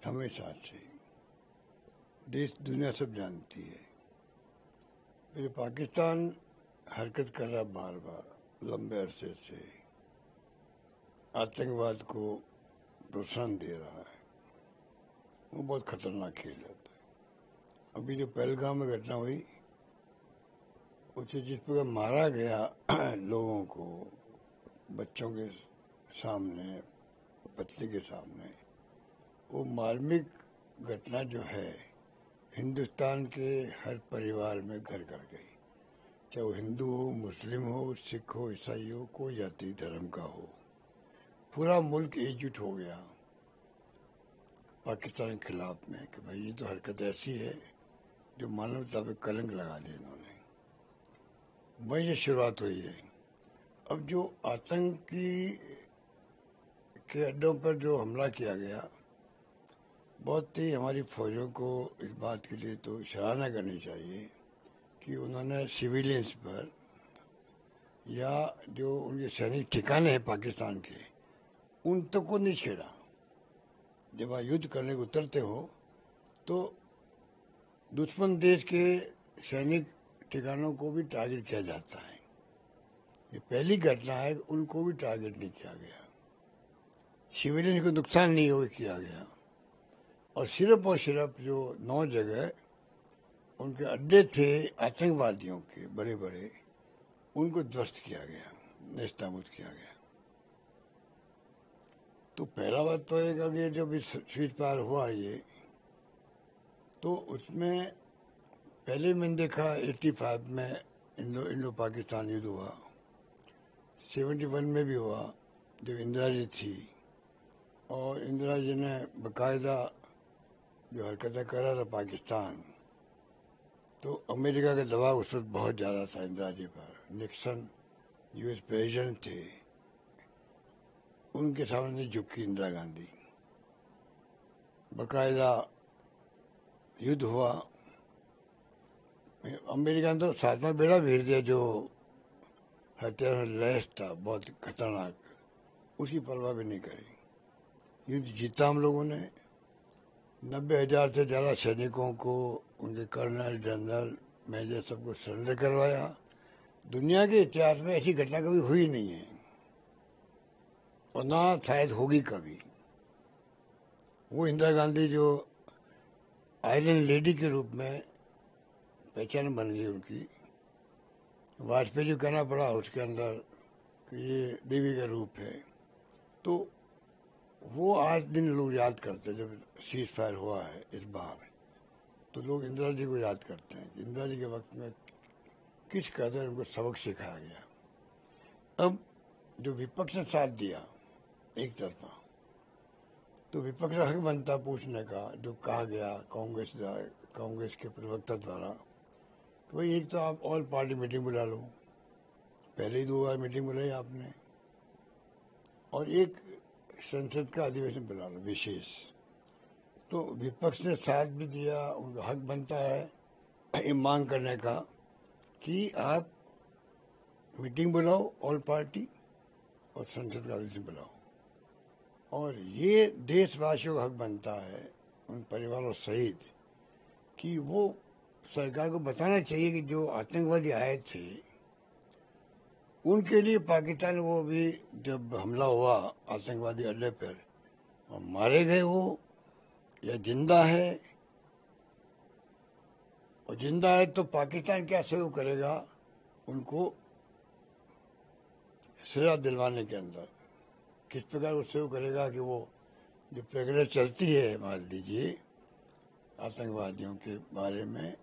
हमेशा से देश दुनिया सब जानती है। फिर पाकिस्तान हरकत कर रहा बार बार लंबे अरसे से, आतंकवाद को प्रोत्साहन दे रहा है। वो बहुत खतरनाक खेल होता है। अभी जो पहलगाम में घटना हुई, उसे जिस प्रकार मारा गया लोगों को, बच्चों के सामने, पत्नी के सामने, वो मार्मिक घटना जो है हिंदुस्तान के हर परिवार में घर कर गई। चाहे वो हिंदू हो, मुस्लिम हो, सिख हो, ईसाई हो, कोई जाति धर्म का हो, पूरा मुल्क एकजुट हो गया पाकिस्तान के खिलाफ में कि भाई ये तो हरकत ऐसी है जो मानवता पे कलंक लगा दी इन्होंने। वहीं से शुरुआत हुई है। अब जो आतंकी के अड्डों पर जो हमला किया गया, बहुत ही हमारी फौजों को इस बात के लिए तो सराहना करनी चाहिए कि उन्होंने सिविलियंस पर या जो उनके सैनिक ठिकाने हैं पाकिस्तान के, उन तक को नहीं छेड़ा। जब आप युद्ध करने को उतरते हो तो दुश्मन देश के सैनिक ठिकानों को भी टारगेट किया जाता है। ये पहली घटना है, उनको भी टारगेट नहीं किया गया, सिविलियन को नुकसान नहीं हो किया गया। और सिर्फ जो 9 जगह उनके अड्डे थे आतंकवादियों के बड़े बड़े, उनको ध्वस्त किया गया, नेस्तनाबूद किया गया। तो पहला बात तो एक अगर जब स्विच पार हुआ ये, तो उसमें पहले मैंने देखा 85 में इंडो पाकिस्तान युद्ध हुआ, 71 में भी हुआ जब इंदिरा जी थी, और इंदिरा जी ने बाकायदा जो हरकतें कर रहा था पाकिस्तान, तो अमेरिका का दबाव उस वक्त बहुत ज़्यादा था इंदिरा जी पर। निक्सन यूएस प्रेसिडेंट थे, उनके सामने झुकी इंदिरा गांधी, बाकायदा युद्ध हुआ। अमेरिका ने तो 7वां बेड़ा भेज दिया जो हथियार लैस था, बहुत खतरनाक, उसकी परवाह भी नहीं करी। युद्ध जीता हम लोगों ने। 90,000 से ज़्यादा सैनिकों को, उनके कर्नल, जनरल, मेजर सबको सरेंडर करवाया। दुनिया के इतिहास में ऐसी घटना कभी हुई नहीं है और ना शायद होगी कभी। वो इंदिरा गांधी जो आयरन लेडी के रूप में पहचान बन गई उनकी, वाजपेयी जो कहना पड़ा उसके अंदर कि ये देवी का रूप है, तो वो आज दिन लोग याद करते हैं। जब सीज फायर हुआ है इस बार, तो लोग इंदिरा जी को याद करते हैं कि इंदिरा जी के वक्त में किस कदर उनको सबक सिखाया गया। अब जो विपक्ष ने साथ दिया एक तरफा, तो विपक्ष का हक बनता पूछने का, जो कहा गया कांग्रेस के प्रवक्ता द्वारा, तो भाई एक तो आप ऑल पार्टी मीटिंग बुला लो, पहले ही 2 बार मीटिंग बुलाई आपने, और एक संसद का अधिवेशन बुला लो विशेष। तो विपक्ष ने साथ भी दिया, उनका हक बनता है ये मांग करने का कि आप मीटिंग बुलाओ ऑल पार्टी और संसद का अधिवेशन बुलाओ। और ये देशवासियों का हक बनता है, उन परिवारों सहित, कि वो सरकार को बताना चाहिए कि जो आतंकवादी आए थे उनके लिए पाकिस्तान, वो भी जब हमला हुआ आतंकवादी अड्डे पर और मारे गए वो, या जिंदा है, और जिंदा है तो पाकिस्तान क्या सहयोग करेगा उनको सजा दिलवाने के अंदर, किस प्रकार वो सहयोग करेगा कि वो जो प्रक्रिया चलती है मान लीजिए आतंकवादियों के बारे में,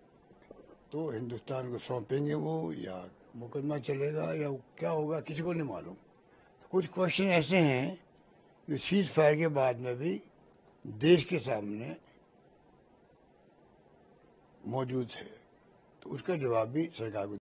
तो हिंदुस्तान को सौंपेंगे वो, या मुकदमा चलेगा, या क्या होगा किसी को नहीं मालूम। कुछ क्वेश्चन ऐसे हैं जो सीज फायर के बाद में भी देश के सामने मौजूद है, तो उसका जवाब भी सरकार को